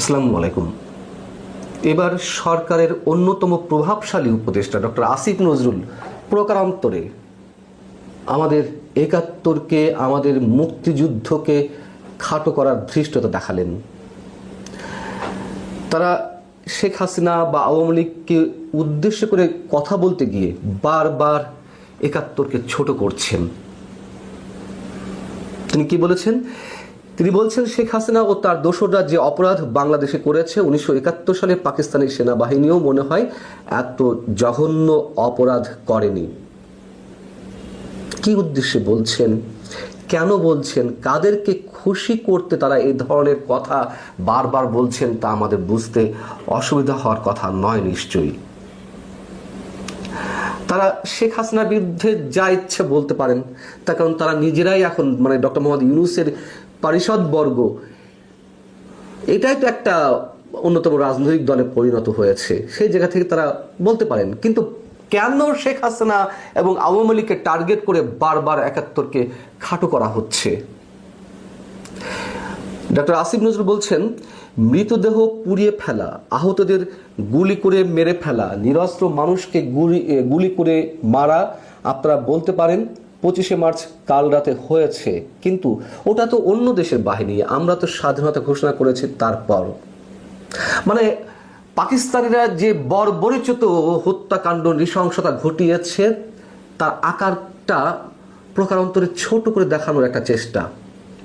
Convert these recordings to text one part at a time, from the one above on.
আসসালামু আলাইকুম। এবার সরকারের অন্যতম প্রভাবশালী উপদেষ্টা ডক্টর আসিফ নজরুল প্রকারান্তরে আমাদের একাত্তরকে, আমাদের মুক্তিযুদ্ধকে খাটো করার ধৃষ্টতা দেখালেন। তারা শেখ হাসিনা বা আওয়ামী লীগকে উদ্দেশ্য করে কথা বলতে গিয়ে বারবার একাত্তরকে ছোট করছেন। তিনি কি বলেছেন? তিনি বলছেন শেখ হাসিনা ও তার দোসররা যে অপরাধ বাংলাদেশে করেছে 1971 সালে পাকিস্তানি সেনাবাহিনীও মনে হয় এত জঘন্য অপরাধ করেনি। কি উদ্দেশ্যে বলছেন, কেন বলছেন, কাদেরকে খুশি করতে তারা এই ধরনের কথা বারবার বলছেন তা আমাদের বুঝতে অসুবিধা হওয়ার কথা নয় নিশ্চয়ই। তারা শেখ হাসিনার বিরুদ্ধে যা ইচ্ছে বলতে পারেন, তার কারণ তারা নিজেরাই এখন ডক্টর মোহাম্মদ ইউনূসের পরিষদ বর্গ, এটাই তো একটা অন্যতম রাজনৈতিক দলে পরিণত হয়েছে। সেই জায়গা থেকে তারা বলতে পারেন, কিন্তু কেন শেখ হাসিনা এবং আওয়ামী লীগকে টার্গেট করে বারবার একাত্তরকে খাটো করা হচ্ছে? ডক্টর আসিফ নজরুল বলছেন, মৃতদেহ পুড়িয়ে ফেলা, আহতদের গুলি করে মেরে ফেলা, নিরস্ত্র মানুষকে গুলি করে মারা, আপনারা বলতে পারেন 25শে মার্চ কাল রাতে হয়েছে, কিন্তু ওটা তো অন্য দেশের বাহিনী, আমরা তো স্বাধীনতা ঘোষণা করেছি। তারপর পাকিস্তানিরা যে বর্বরোচিত হত্যাকাণ্ড নৃশংসতা ঘটিয়েছে তার আকারটা প্রকারান্তরে ছোট করে দেখানোর একটা চেষ্টা।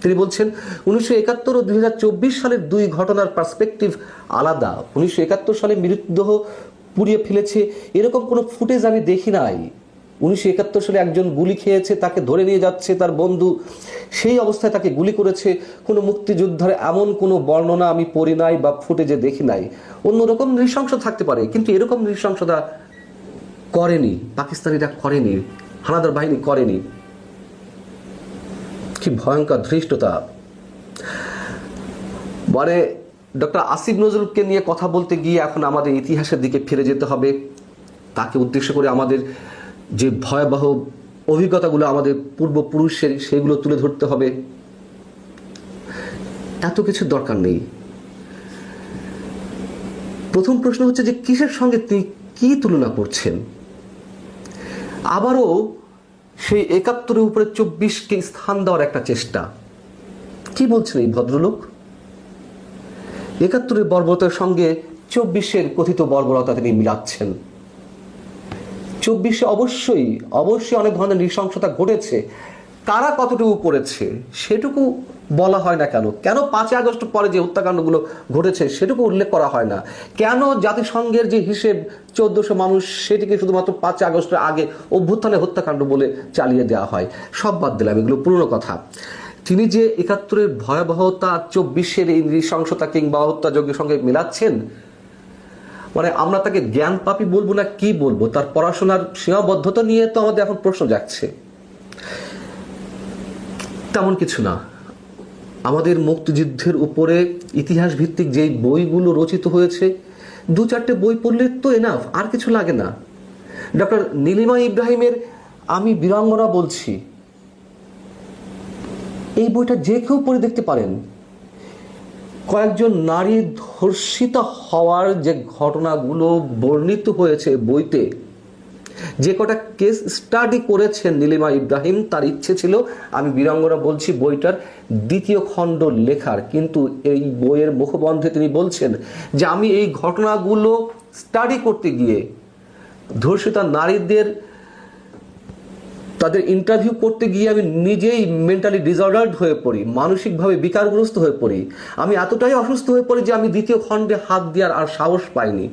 তিনি বলছেন 1971 ও 2024 সালের দুই ঘটনার পার্সপেক্টিভ আলাদা। 1971 সালে মৃতদেহ পুড়িয়ে ফেলেছে এরকম কোনো ফুটেজ আমি দেখি নাই। 1971 সালে একজন গুলি খেয়েছে, তাকে ধরে নিয়ে যাচ্ছে তার বন্ধু, সেই অবস্থায় তাকে গুলি করেছে। কোনো মুক্তিযোদ্ধার এমন কোনো বর্ণনা আমি পড়ি নাই বা ফুটেজে দেখি নাই। অন্যরকম নৃশংস থাকতে পারে, কিন্তু এরকম নৃশংসতা করেনি পাকিস্তানিরা, করেনি হানাদার বাহিনী, করেনি। কি ভয়ঙ্কর ধৃষ্টতা! ডক্টর আসিফ নজরুলকে নিয়ে কথা বলতে গিয়ে এখন আমাদের ইতিহাসের দিকে ফিরে যেতে হবে। তাকে উদ্দেশ্য করে আমাদের যে ভয়াবহ অভিজ্ঞতাগুলো আমাদের পূর্বপুরুষের, সেগুলো তুলে ধরতে হবে। এত কিছু দরকার নেই। প্রথম প্রশ্ন হচ্ছে যে কিসের সঙ্গে তিনি কি তুলনা করছেন? আবারও সেই 71-এর উপরে 24কে স্থান দেওয়ার একটা চেষ্টা। কি বলছেন এই ভদ্রলোক? 71-এর বর্বরতার সঙ্গে 24-এর কথিত বর্বরতা তিনি মিলাচ্ছেন। 24-এ অবশ্যই অনেক ধরনের নৃশংসতা ঘটেছে, কারা কতটুকু করেছে সেটুকু বলা হয় না কেন? কেন 5 আগস্ট পরে যে হত্যাকাণ্ডগুলো ঘটেছে সেটুকু উল্লেখ করা হয় না? কেন জাতিসংঘের যে হিসেব 1400 মানুষ, সেটিকে শুধুমাত্র 5 আগস্টের আগে অভ্যুত্থানের হত্যাকাণ্ড বলে চালিয়ে দেওয়া হয়? সব বাদ দিলাম, এগুলো পুরনো কথা। তিনি যে 71-এর ভয়াবহতা 24-এর এই নৃশংসতা কিংবা হত্যাযজ্ঞের সঙ্গে মিলাচ্ছেন, আমরা তাকে জ্ঞান পাপী বলবো না কি বলবো? তার পড়াশোনার সীমাবদ্ধতা নিয়ে তো আমাদের এখন প্রশ্ন জাগছে। তেমন কিছু না। আমাদের মুক্তিযুদ্ধের উপরে ইতিহাস ভিত্তিক যেই বইগুলো রচিত হয়েছে, 2-4টে বই পড়লে তো এনাফ, আর কিছু লাগে না। ডক্টর নীলিমা ইব্রাহিমের আমি বীরাঙ্গনা বলছি, এই বইটা যে কেউ পড়ে দেখতে পারেন। কয়েকজন নারী ধর্ষিতা হওয়ার যে ঘটনাগুলো বর্ণিত হয়েছে বইতে, যে কটা কেস স্টাডি করেছেন নীলিমা ইব্রাহিম, তার ইচ্ছে ছিল আমি বীরাঙ্গনা বলছি বইটার 2য় খণ্ড লেখার, কিন্তু এই বইয়ের মুখবন্ধে তিনি বলছেন যে আমি এই ঘটনাগুলো স্টাডি করতে গিয়ে ধর্ষিতা নারীদের তাদের ইন্টারভিউ করতে গিয়ে আমি নিজেই মেন্টালি ডিসঅর্ডার্ড হয়ে পড়ি, মানসিকভাবে বিকারগ্রস্ত হয়ে পড়ি। আমি এতটাই অসুস্থ হয়ে পড়ি যে আমি 2য় খণ্ডে হাত দেওয়ার আর সাহস পাইনি।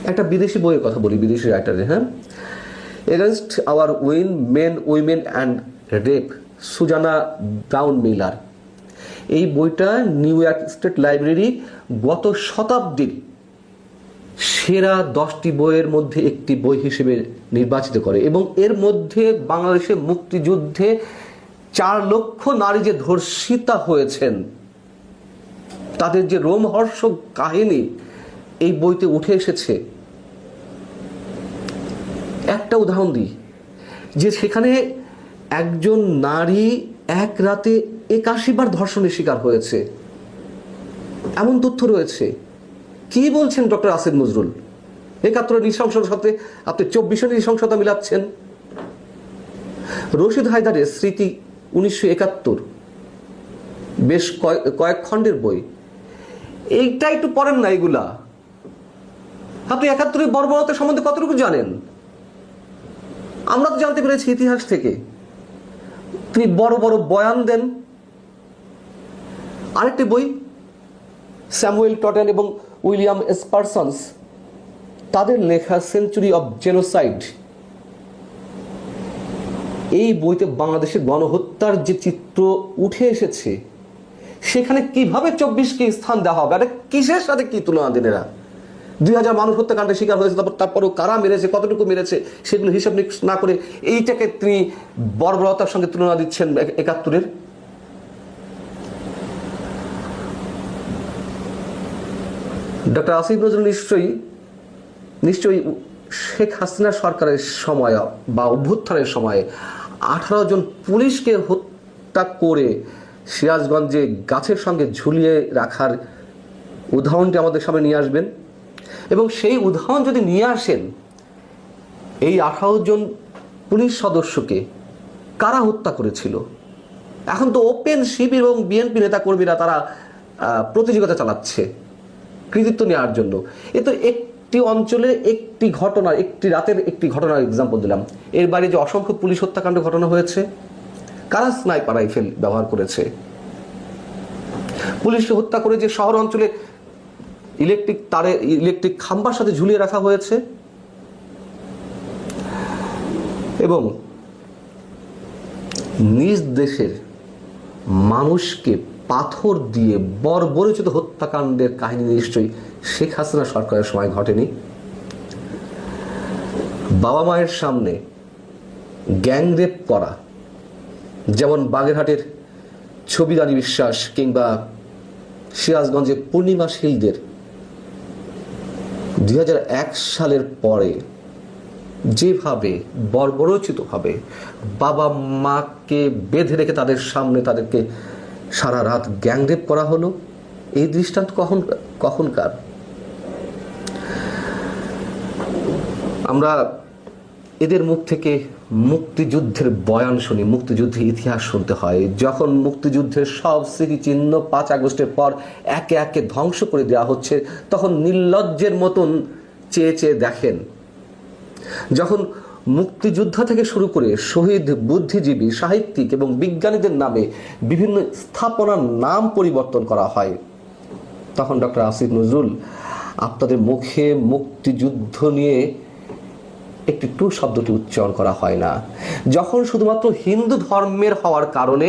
একটা বিদেশি বইয়ের কথা বলি, বিদেশি রাইটারের, against our will, men, women and rape, Susanna Brownmiller. এই বইটা নিউ ইয়র্ক স্টেট লাইব্রেরি গত শতাব্দীর সেরা 10টি বইয়ের মধ্যে একটি বই হিসেবে নির্বাচিত করে, এবং এর মধ্যে বাংলাদেশের মুক্তিযুদ্ধে 4 লক্ষ নারী যে ধর্ষিতা হয়েছেন তাদের যে রোমহর্ষক কাহিনী এই বইতে উঠে এসেছে। একটা উদাহরণ দিই, যে সেখানে একজন নারী এক রাতে 81 বার ধর্ষণের শিকার হয়েছে, এমন তথ্য রয়েছে। কি বলছেন ডক্টর আসিফ নজরুল? 71 নৃশংসতার সাথে আপনি 24 নৃশংসতা মিলাচ্ছেন। রশিদ হায়দারের স্মৃতি 1971, বেশ কয়েক খণ্ডের বই, এইটা একটু পড়েন না। এগুলা আপনি 71 বর্বরতা সম্বন্ধে কতটুকু জানেন? আমরা তো জানতে পেরেছি ইতিহাস থেকে। তিনি বড় বড় বয়ান দেন। আরেকটি বই, স্যামুয়েল টটেন এবং উইলিয়াম স্পারসন্স, তাদের লেখা সেঞ্চুরি অব জেনোসাইড, এই বইতে বাংলাদেশের গণহত্যার যে চিত্র উঠে এসেছে, সেখানে কিভাবে 24কে স্থান দেওয়া হবে, এটা কিসের সাথে কি তুলনা দেন? এরা 2000 মানুষ হত্যাকাণ্ডের শিকার হয়েছে, তারপরেও কারা মেরেছে, কতটুকু মেরেছে, সেগুলো হিসাব নিকাশ না করে এইটাকে তিনি বর্বরতার সঙ্গে তুলনা দিচ্ছেন 71-এর। ডক্টর আসিফ নজরুল নিশ্চয়ই শেখ হাসিনা সরকারের সময় বা অভ্যুত্থানের সময়ে 18 জন পুলিশকে হত্যা করে সিরাজগঞ্জে গাছের সঙ্গে ঝুলিয়ে রাখার উদাহরণটি আমাদের সামনে নিয়ে আসবেন। এবং সেই উদাহরণ যদি নিয়ে আসেন, এই 18 জন পুলিশ সদস্যকে কারা হত্যা করেছিল? এখন তো ওপেন শিবির এবং বিএনপি নেতাকর্মীরা তারা প্রতিযোগিতা চালাচ্ছে কৃতিত্ব নেওয়ার জন্য। এ তো একটি অঞ্চলে একটি ঘটনা, একটি রাতের একটি ঘটনার এক্সাম্পল দিলাম। এর বাইরে যে অসংখ্য পুলিশ হত্যাকাণ্ড ঘটনা হয়েছে, কারা স্নাইপার রাইফেল ব্যবহার করেছে? পুলিশকে হত্যা করে যে শহর অঞ্চলে ইলেকট্রিক খাম্বার সাথে ঝুলিয়ে রাখা হয়েছে, এবং নিজ দেশের মানুষকে পাথর দিয়ে বর্বরোচিত হত্যাকাণ্ডের কাহিনী নিশ্চয়ই শেখ হাসিনা সরকারের সময় ঘটেনি। বাবা মায়ের সামনে গ্যাংরেপ করা, যেমন বাগেরহাটের ছবি রানী বিশ্বাস কিংবা সিরাজগঞ্জের পূর্ণিমা শীলদের 2001 সালের পরে যেভাবে বর্বরোচিতভাবে বাবা মাকে বেঁধে রেখে তাদের সামনে তাদেরকে সারা রাত গ্যাংরেপ করা হলো, এই দৃষ্টান্ত কখনকার? আমরা এদের মুখ থেকে মুক্তিযুদ্ধের বয়ান শুনি, মুক্তিযুদ্ধের ইতিহাস শুনতে হয়। যখন মুক্তিযুদ্ধের সব স্মৃতিচিহ্ন 5 আগস্টের পর একে একে ধ্বংস করে দেওয়া হচ্ছে, তখন নির্লজ্জের মতন চেয়ে চেয়ে দেখেন। যখন মুক্তিযুদ্ধ থেকে শুরু করে শহীদ বুদ্ধিজীবী, সাহিত্যিক এবং বিজ্ঞানীদের নামে বিভিন্ন স্থাপনার নাম পরিবর্তন করা হয়, তখন ডক্টর আসিফ নজরুল আপনাদের মুখে মুক্তিযুদ্ধ নিয়ে একটি টু শব্দটি উচ্চারণ করা হয় না। যখন শুধুমাত্র হিন্দু ধর্মের হওয়ার কারণে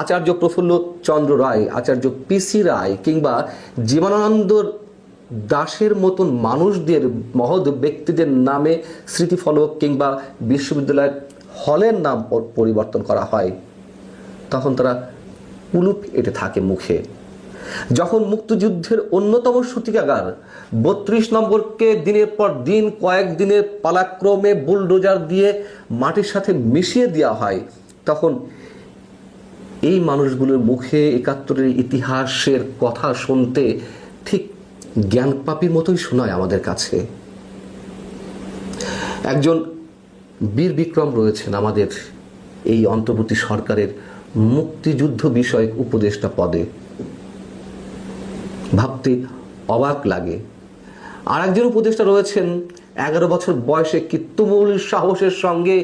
আচার্য প্রফুল্ল চন্দ্র রায়, আচার্য পিসি রায় কিংবা জীবনানন্দ দাশের মতন মানুষদের, মহৎ ব্যক্তিদের নামে স্মৃতিফলক কিংবা বিশ্ববিদ্যালয়ের হলের নাম পরিবর্তন করা হয়, তখন তারা উলুপ এঁটে থাকে মুখে। যখন মুক্তিযুদ্ধের অন্যতম সূতিকাগার 32 নম্বরকে দিনের পর দিন কয়েকদিনের পালাক্রমে বুলডোজার দিয়ে মাটির সাথে মিশিয়ে দেওয়া হয়, তখন এই মানুষগুলোর মুখে 71-এর ইতিহাসের কথা শুনতে ঠিক জ্ঞানপাপীর মতোই শোনায় আমাদের কাছে। একজন বীর বিক্রম রয়েছেন আমাদের এই অন্তর্বর্তী সরকারের মুক্তিযুদ্ধ বিষয়ক উপদেষ্টা পদে, ভাবতে অবাক লাগে। আর একজন উপদেষ্টা রয়েছেন 11 বছর বয়সে কি তুমুল সাহসের সঙ্গে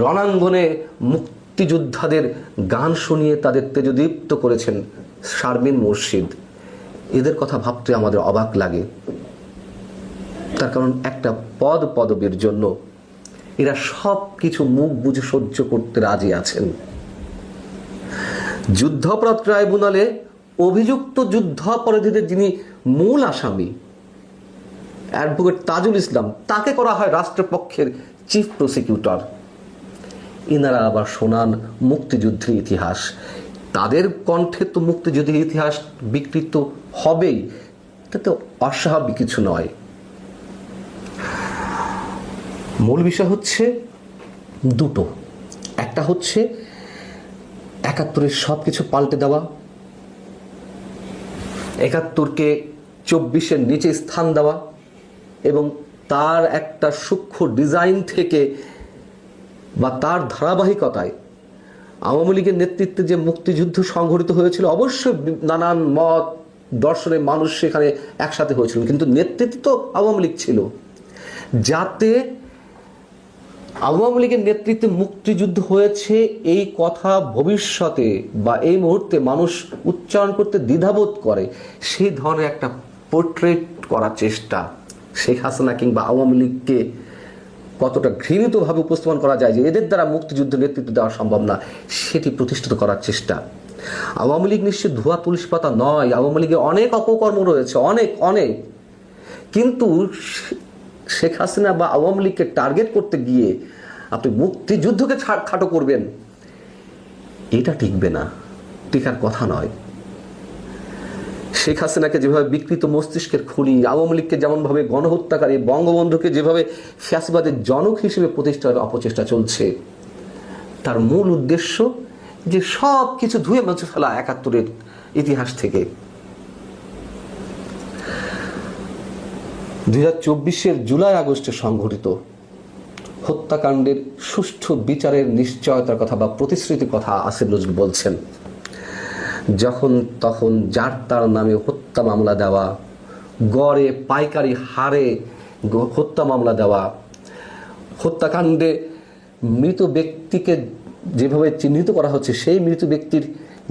রণাঙ্গনে মুক্তিযোদ্ধাদের গান শুনিয়ে তাদের তেজদীপ্ত করেছেন, শারমিন মুর্শিদ। এদের কথা ভাবতে আমাদের অবাক লাগে। তার কারণ একটা পদবীর জন্য এরা সব কিছু মুখ বুঝে সহ্য করতে রাজি আছেন। যুদ্ধাপরাধ ট্রাইব্যুনালে অভিযুক্ত যুদ্ধাপরাধীদের যিনি মূল আসামি, অ্যাডভোকেট তাজুল ইসলাম, তাকে করা হয় রাষ্ট্রপক্ষের চিফ প্রসিকিউটর। ইনারা আবার শোনান মুক্তিযুদ্ধের ইতিহাস। তাদের কণ্ঠে তো মুক্তিযুদ্ধের ইতিহাস বিকৃত হবেই, তাতে অস্বাভাবিক কিছু নয়। মূল বিষয় হচ্ছে দুটো। একটা হচ্ছে 71-এর সব কিছু পাল্টে দেওয়া, 71-কে 24-এর নিচে স্থান দেওয়া এবং তার একটা সূক্ষ্ম ডিজাইন থেকে বা তার ধারাবাহিকতায় আওয়ামী লীগের নেতৃত্বে যে মুক্তিযুদ্ধ সংঘটিত হয়েছিল, অবশ্যই নানান মত দর্শনের মানুষ সেখানে একসাথে হয়েছিল, কিন্তু নেতৃত্ব তো আওয়ামী লীগ ছিল। যাতে আওয়ামী লীগের নেতৃত্বে মুক্তিযুদ্ধ হয়েছে এই কথা ভবিষ্যতে বা এই মুহূর্তে মানুষ উচ্চারণ করতে দ্বিধাবোধ করে, সেই ধরনের একটা পোর্ট্রেট করার চেষ্টা, শেখ হাসিনা কিংবা আওয়ামী লীগকে কতটা ঘৃণিতভাবে উপস্থাপন করা যায় যে এদের দ্বারা মুক্তিযুদ্ধ নেতৃত্ব দেওয়া সম্ভব না, সেটি প্রতিষ্ঠিত করার চেষ্টা। আওয়ামী লীগ নিশ্চয় ধোয়া তুলসী পাতা নয়, আওয়ামী লীগে অনেক অপকর্ম রয়েছে, অনেক অনেক, কিন্তু শেখ হাসিনা বা আওয়ামী লীগকে টার্গেট করতে গিয়ে আপনি মুক্তিযুদ্ধকে খাটো করবেন, এটা টিকবে না, টিকার কথা নয়। শেখ হাসিনাকে যেভাবে বিকৃত মস্তিষ্কের খুনি, আওয়ামী লীগকে যেমনভাবে গণহত্যাকারী, বঙ্গবন্ধুকে যেভাবে ফ্যাসিবাদের জনক হিসেবে প্রতিষ্ঠার অপচেষ্টা চলছে, তার মূল উদ্দেশ্য যে সব কিছু ধুয়ে মুছে ফেলা 71-এর ইতিহাস থেকে। 2024-এর জুলাই আগস্টে সংঘটিত হত্যাকাণ্ডের সুষ্ঠু বিচারের নিশ্চয়তার কথা বা প্রতিশ্রুতির কথা আসিফ নজরুল বলছেন। যখন তখন যার তার নামে হত্যা মামলা দেওয়া, গড়ে পাইকারি হারে হত্যা মামলা দেওয়া, হত্যাকাণ্ডে মৃত ব্যক্তিকে যেভাবে চিহ্নিত করা হচ্ছে সেই মৃত ব্যক্তির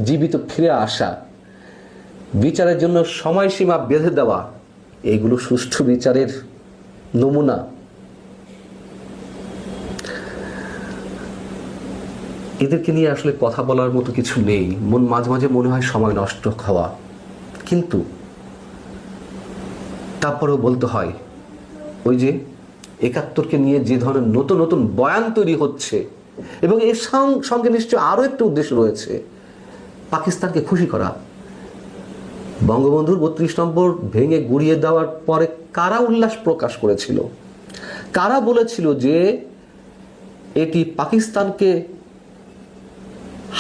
জীবিত ফিরে আসা, বিচারের জন্য সময়সীমা বেঁধে দেওয়া, এগুলো সুষ্ঠু বিচারের নমুনা। এদেরকে নিয়ে আসলে কথা বলার মতো কিছু নেই, মাঝে মাঝে মনে হয় সময় নষ্ট হওয়া, কিন্তু তারপরেও বলতে হয় ওই যে 71-কে নিয়ে যে ধরনের নতুন নতুন বয়ান তৈরি হচ্ছে, এবং এর সঙ্গে নিশ্চয় আরও একটা উদ্দেশ্য রয়েছে, পাকিস্তানকে খুশি করা। বঙ্গবন্ধুর 32 নম্বর ভেঙে গুড়িয়ে দেওয়ার পরে কারা উল্লাস প্রকাশ করেছিল, কারা বলেছিল যে এটি পাকিস্তানকে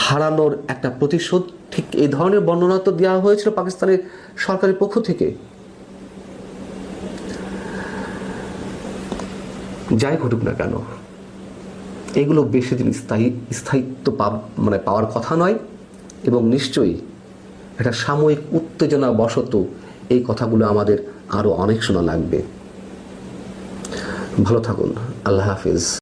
হারানোর একটা প্রতিশোধ, ঠিক এই ধরনের বর্ণনা তো দেওয়া হয়েছিল পাকিস্তানের সরকারের পক্ষ থেকে। যাই ঘটুক না কেন, এগুলো বেশি দিন স্থায়িত্ব পাওয়ার কথা নয়, এবং নিশ্চয়ই এটা সাময়িক উত্তেজনা বশত এই কথাগুলো আমাদের আরো অনেক শোনা লাগবে। ভালো থাকুন, আল্লাহ হাফিজ।